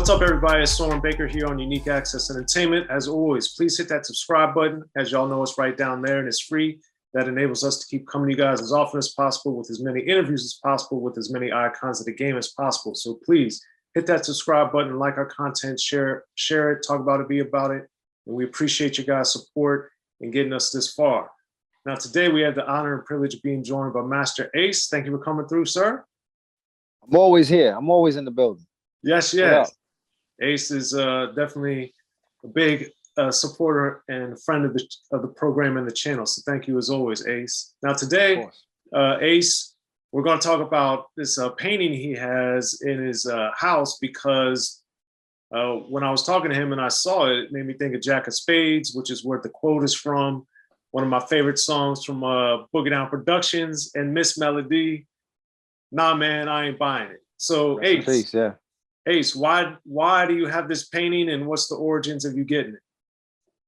What's up, everybody? It's Soren Baker here on Unique Access Entertainment. As always, please hit that subscribe button. As y'all know, it's right down there and it's free. That enables us to keep coming to you guys as often as possible with as many interviews as possible, with as many icons of the game as possible. So please hit that subscribe button, like our content, share it, talk about it, be about it. And we appreciate you guys' support in getting us this far. Now, today we have the honor and privilege of being joined by Master Ace. Thank you for coming through, sir. I'm always here. I'm always in the building. Yes, yes. Ace is definitely a big supporter and friend of the program and the channel. So thank you as always, Ace. Now today, Ace, we're going to talk about this painting he has in his house because when I was talking to him and I saw it, it made me think of Jack of Spades, which is where the quote is from. One of my favorite songs from Boogie Down Productions, and Miss Melodie, "Nah, man, I ain't buying it." So Ace, peace, yeah. Ace, why do you have this painting, and what's the origins of you getting it?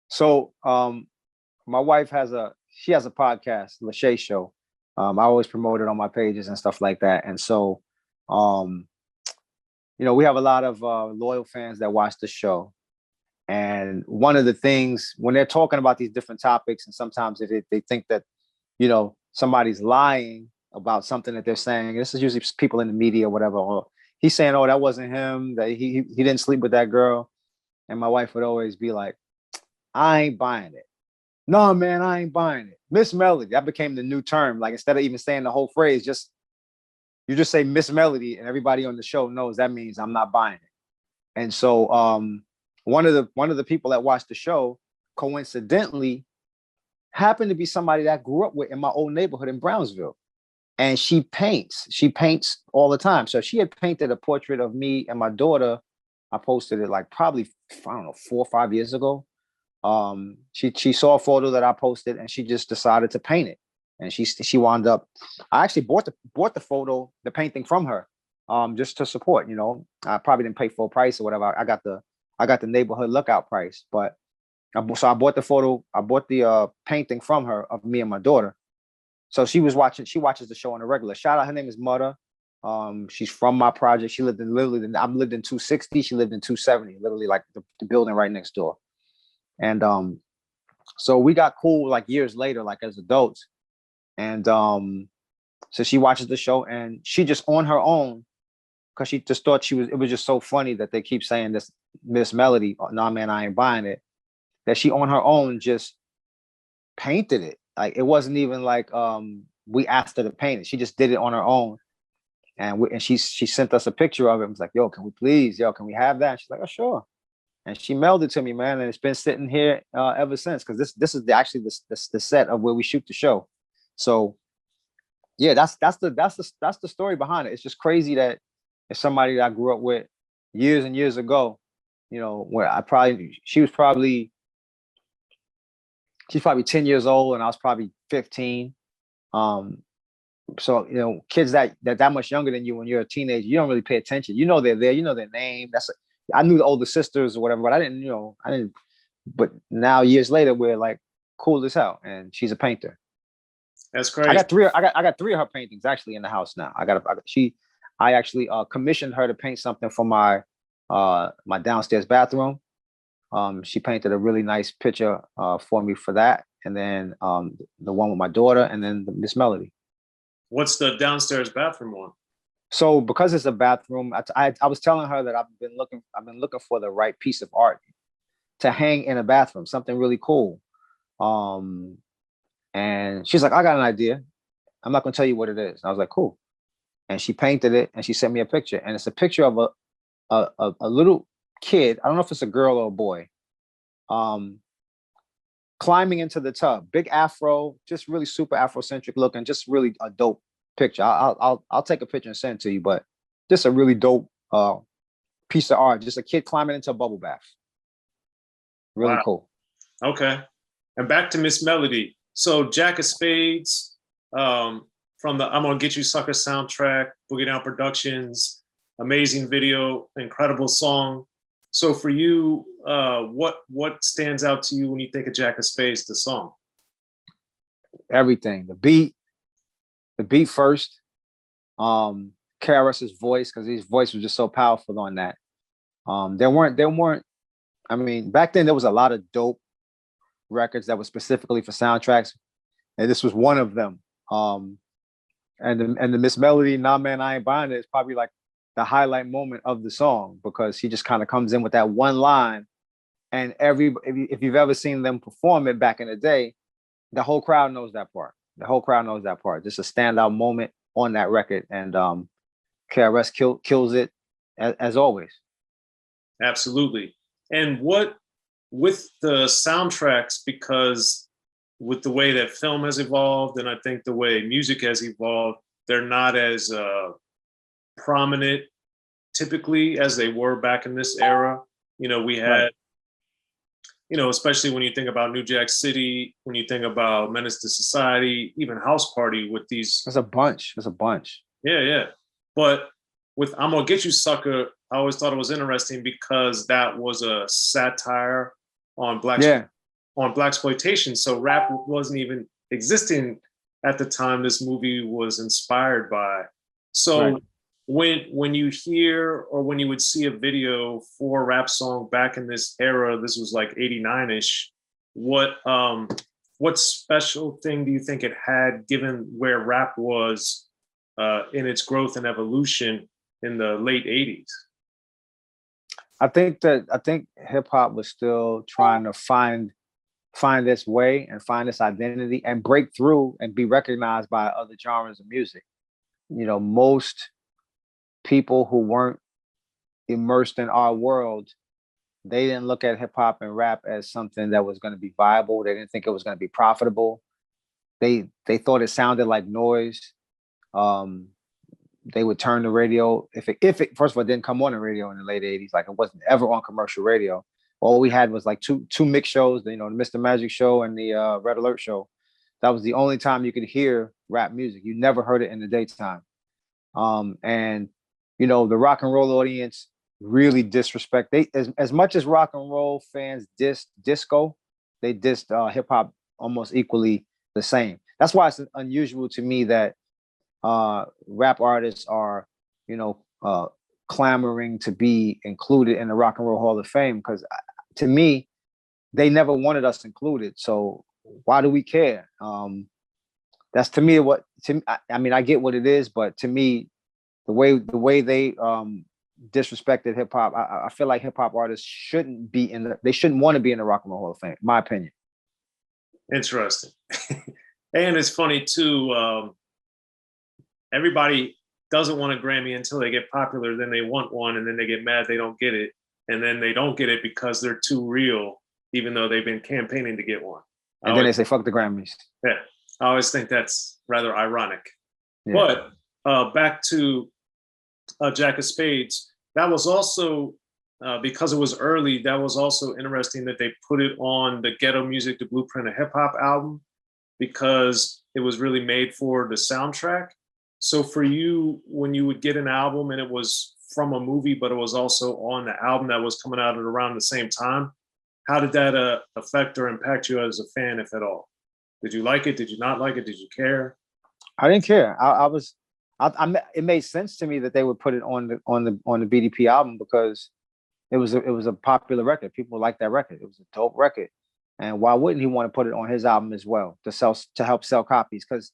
So my wife has a podcast, Lachey Show. I always promote it on my pages and stuff like that. And so we have a lot of loyal fans that watch the show. And one of the things when they're talking about these different topics, and sometimes if they think that, somebody's lying about something that they're saying, this is usually people in the media or whatever, or he's saying, oh, that wasn't him, that he didn't sleep with that girl. And my wife would always be like, I ain't buying it. No, man, I ain't buying it. Miss Melodie, that became the new term. Like, instead of even saying the whole phrase, you just say Miss Melodie, and everybody on the show knows that means I'm not buying it. And so one of the people that watched the show coincidentally happened to be somebody that I grew up with in my old neighborhood in Brownsville. And she paints all the time. So she had painted a portrait of me and my daughter. I posted it like probably, I don't know, 4 or 5 years ago. She saw a photo that I posted and she just decided to paint it. And she wound up, I actually bought the painting from her, just to support, I probably didn't pay full price or whatever. I got the neighborhood lookout price, but so I bought the painting from her of me and my daughter. So she watches the show on a regular. Shout out, her name is Masta. She's from my project. She lived in I lived in 260. She lived in 270, literally like the building right next door. And so we got cool like years later, like as adults. And so she watches the show and she just on her own, because she just thought it was just so funny that they keep saying this Miss Melodie, "Nah, man, I ain't buying it," that she on her own just painted it. Like, it wasn't even like we asked her to paint it. She just did it on her own. And she sent us a picture of it. And was like, can we have that? And she's like, oh, sure. And she mailed it to me, man. And it's been sitting here ever since, because this is actually the set of where we shoot the show. So yeah, that's the story behind it. It's just crazy that it's somebody that I grew up with years and years ago, where she's probably 10 years old and I was probably 15. So, kids that much younger than you when you're a teenager, you don't really pay attention. They're there, their name. I knew the older sisters or whatever, but I didn't. But now years later, we're like cool as hell, and she's a painter. That's crazy. I got three of her paintings actually in the house now. I actually commissioned her to paint something for my my downstairs bathroom. She painted a really nice picture for me for that, and then the one with my daughter, and then the Miss Melodie. What's the downstairs bathroom one? So because it's a bathroom, I was telling her that I've been looking for the right piece of art to hang in a bathroom, something really cool. And she's like, I got an idea. I'm not gonna tell you what it is. And I was like, cool. And she painted it and she sent me a picture, and it's a picture of a little kid. I don't know if it's a girl or a boy. Climbing into the tub, big afro, just really super Afrocentric looking, just really a dope picture. I'll take a picture and send it to you, but just a really dope piece of art. Just a kid climbing into a bubble bath. Really cool. Okay, and back to Miss Melodie. So Jack of Spades, from the "I'm Gonna Get You Sucker" soundtrack, Boogie Down Productions, amazing video, incredible song. So for you, what stands out to you when you think of Jack of Spades, the song? Everything. The beat first. KRS's voice, because his voice was just so powerful on that. There weren't. I mean, back then there was a lot of dope records that were specifically for soundtracks, and this was one of them. And the Miss Melody, Nah Man, I Ain't Buying It is probably like the highlight moment of the song, because he just kind of comes in with that one line, and if you've ever seen them perform it back in the day, the whole crowd knows that part. The whole crowd knows that part. Just a standout moment on that record, and KRS kills it as always. Absolutely. And what with the soundtracks, because with the way that film has evolved, and I think the way music has evolved, they're not as prominent typically as they were back in this era. You know, we had, right. You know, especially when you think about New Jack City, when you think about Menace to Society, even House Party with these. There's a bunch. Yeah. But with I'm Gonna Get You Sucker, I always thought it was interesting because that was a satire on blaxploitation. So rap wasn't even existing at the time this movie was inspired by. So right. when you hear or when you would see a video for a rap song back in this era, this was like 89-ish, what special thing do you think it had, given where rap was in its growth and evolution in the late 80s? I think hip hop was still trying to find its way and find its identity and break through and be recognized by other genres of music. You know, most people who weren't immersed in our world, they didn't look at hip hop and rap as something that was going to be viable. They didn't think it was going to be profitable. They thought it sounded like noise. They would turn the radio if it first of all didn't come on the radio in the late 80s, like it wasn't ever on commercial radio. All we had was like two mix shows, you know, the Mr. Magic show and the Red Alert show. That was the only time you could hear rap music. You never heard it in the daytime. And you know, the rock and roll audience really disrespect. As much as rock and roll fans diss disco, they dissed hip hop almost equally the same. That's why it's unusual to me that rap artists are, you know, clamoring to be included in the Rock and Roll Hall of Fame, because to me, they never wanted us included. So why do we care? That's to me what. I mean, I get what it is, but to me, the way they disrespected hip hop, I feel like hip hop artists shouldn't want to be in the Rock and Roll Hall of Fame. My opinion. Interesting, and it's funny too. Everybody doesn't want a Grammy until they get popular, then they want one, and then they get mad they don't get it, and then they don't get it because they're too real, even though they've been campaigning to get one. And then they say, fuck the Grammys. Yeah, I always think that's rather ironic. Yeah. But back to Jack of Spades, that was also, because it was early, that was also interesting that they put it on the Ghetto Music, the Blueprint of Hip Hop album, because it was really made for the soundtrack. So for you, when you would get an album and it was from a movie, but it was also on the album that was coming out at around the same time, how did that affect or impact you as a fan, if at all? Did you like it? Did you not like it? Did you care? I didn't care. It made sense to me that they would put it on the BDP album, because it was a popular record. People liked that record. It was a dope record, and why wouldn't he want to put it on his album as well to help sell copies? Because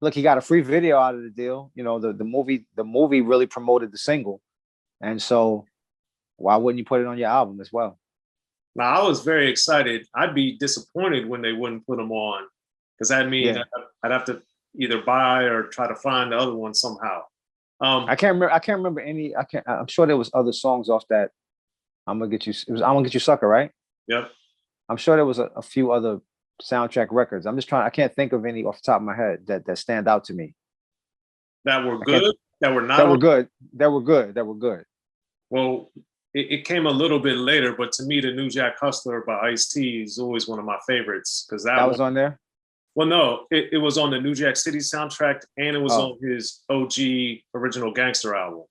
look, he got a free video out of the deal. You know, the movie really promoted the single, and so why wouldn't you put it on your album as well? Now, I was very excited. I'd be disappointed when they wouldn't put them on, because that means I'd have to either buy or try to find the other one somehow. I can't remember any. I'm sure there was other songs off that. I'm Gonna Get You. It was I'm Gonna Get You Sucker, right? Yep. I'm sure there was a few other soundtrack records. I can't think of any off the top of my head that stand out to me. That were good? That were not? That were good. That were good. That were good. Well, it came a little bit later, but to me, the New Jack Hustler by Ice-T is always one of my favorites, because that was on there. Well, no, it was on the New Jack City soundtrack, and it was on his OG original Gangster album.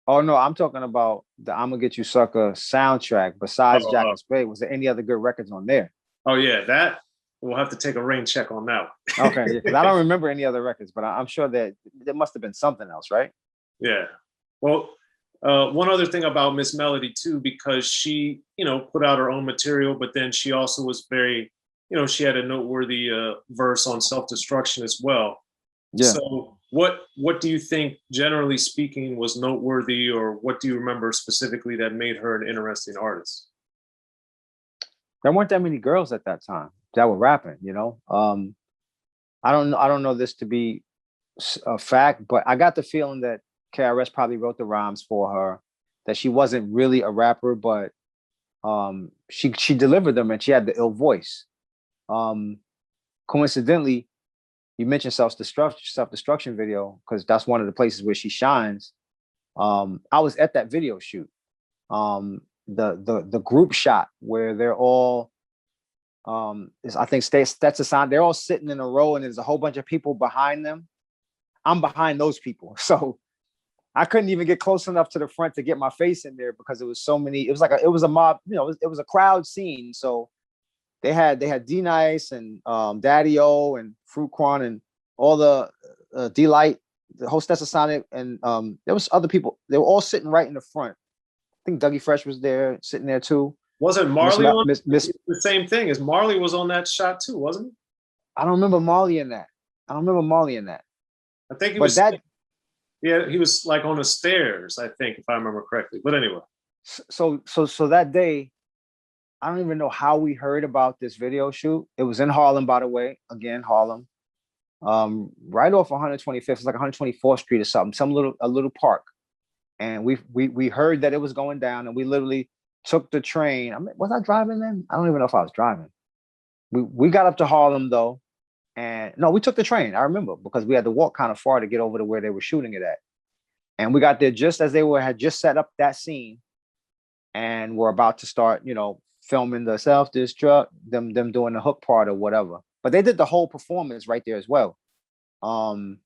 Oh no, I'm talking about the I'm Gonna Get You Sucker soundtrack. Besides Jack and Spade, was there any other good records on there? Oh yeah, that we'll have to take a rain check on that. Okay, because I don't remember any other records, but I'm sure that there must have been something else, right? Yeah. Well, One other thing about Miss Melodie too, because she, put out her own material, but then she also was very, she had a noteworthy verse on self-destruction as well. Yeah. So what do you think, generally speaking, was noteworthy, or what do you remember specifically that made her an interesting artist? There weren't that many girls at that time that were rapping, I don't know this to be a fact, but I got the feeling that KRS probably wrote the rhymes for her, that she wasn't really a rapper, but she delivered them and she had the ill voice. Coincidentally, you mentioned self-destruction video, because that's one of the places where she shines. I was at that video shoot. The group shot where they're all I think that's a sign, they're all sitting in a row and there's a whole bunch of people behind them. I'm behind those people. So I couldn't even get close enough to the front to get my face in there because it was so many. It was a mob, it was a crowd scene. So they had D-Nice and Daddy-O and Fruit Quan and all the D-Light, the Hostess Sonic, and there was other people. They were all sitting right in the front. I think Dougie Fresh was there, sitting there too. Wasn't Marley on the same thing as Marley was on that shot too, wasn't he? I don't remember Marley in that. I think he was. Yeah, he was like on the stairs, I think, if I remember correctly. But anyway. So that day, I don't even know how we heard about this video shoot. It was in Harlem, by the way. Again, Harlem. Right off 125th, it's like 124th Street or something, a little park. And we heard that it was going down, and we literally took the train. Was I driving then? I don't even know if I was driving. We got up to Harlem though. And no, we took the train. I remember, because we had to walk kind of far to get over to where they were shooting it at. And we got there just as they had just set up that scene, and we're about to start, filming the self-destruct, them doing the hook part or whatever. But they did the whole performance right there as well. And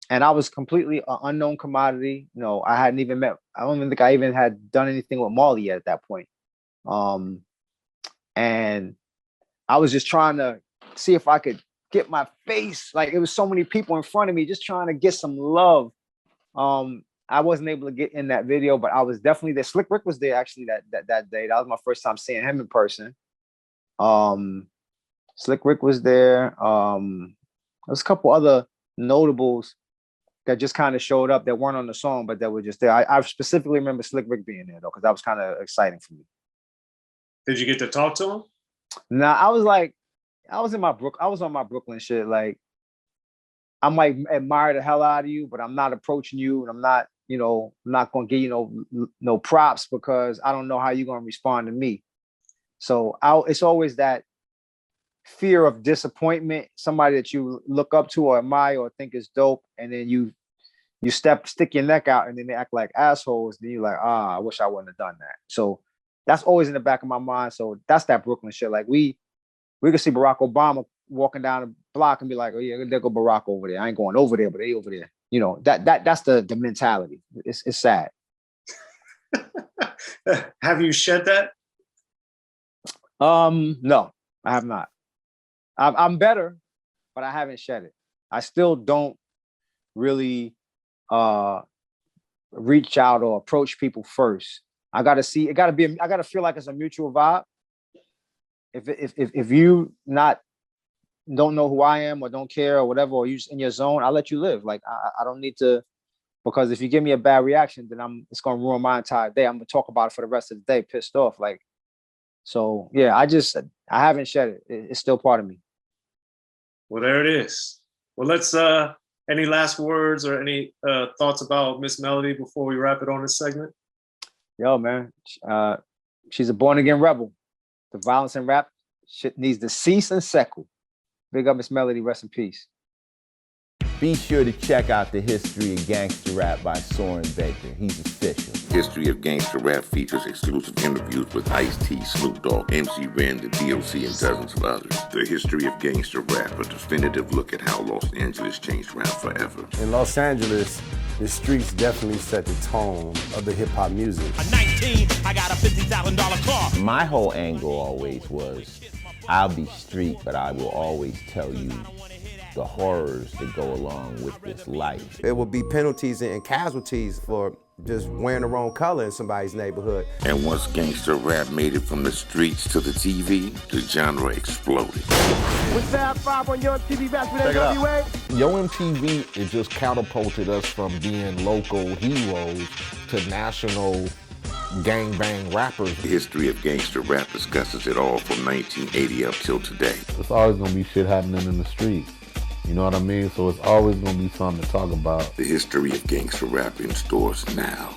I was completely an unknown commodity. I hadn't even met. I don't even think I even had done anything with Marley yet at that point. And I was just trying to see if I could get my face, like it was so many people in front of me just trying to get some love. I wasn't able to get in that video, but I was definitely there. Slick Rick was there actually that day. That was my first time seeing him in person. Slick Rick was there. There was a couple other notables that just kind of showed up that weren't on the song, but that were just there. I specifically remember Slick Rick being there though, because that was kind of exciting for me. Did you get to talk to him? Nah, I was on my Brooklyn shit. Like, I might admire the hell out of you, but I'm not approaching you, and I'm not, I'm not gonna give you no props because I don't know how you're gonna respond to me. So it's always that fear of disappointment, somebody that you look up to or admire or think is dope, and then you stick your neck out and then they act like assholes, then you're like, I wish I wouldn't have done that. So that's always in the back of my mind. So that's that Brooklyn shit. Like we could see Barack Obama walking down the block and be like, oh yeah, there go Barack over there. I ain't going over there, but they over there. That's the mentality. It's sad. Have you shed that? No, I have not. I'm better, but I haven't shed it. I still don't really reach out or approach people first. I gotta feel like it's a mutual vibe. If you don't know who I am or don't care or whatever, or you just in your zone, I'll let you live. Like I don't need to, because if you give me a bad reaction, then it's gonna ruin my entire day. I'm gonna talk about it for the rest of the day, pissed off. Like, so yeah, I haven't shed it. It's still part of me. Well, there it is. Well, let's any last words or any thoughts about Miss Melodie before we wrap it on this segment? Yo, man, she's a born again rebel. The violence in rap shit needs to cease and settle. Big up Miss Melodie, rest in peace. Be sure to check out the History of Gangster Rap by Soren Baker. He's official. History of Gangster Rap features exclusive interviews with Ice-T, Snoop Dogg, MC Ren, the D.O.C, and dozens of others. The History of Gangster Rap, a definitive look at how Los Angeles changed rap forever. In Los Angeles, the streets definitely set the tone of the hip-hop music. At 19, I got a $50,000 car. My whole angle always was, I'll be street, but I will always tell you the horrors that go along with this life. There will be penalties and casualties for just wearing the wrong color in somebody's neighborhood. And once gangster rap made it from the streets to the TV, the genre exploded. With Fab 5 on Yo MTV Raps with NWA. Yo MTV, it just catapulted us from being local heroes to national gangbang rappers. The history of gangster rap discusses it all from 1980 up till today. It's always gonna be shit happening in the streets. You know what I mean? So it's always gonna be something to talk about. The history of gangster rap in stores now.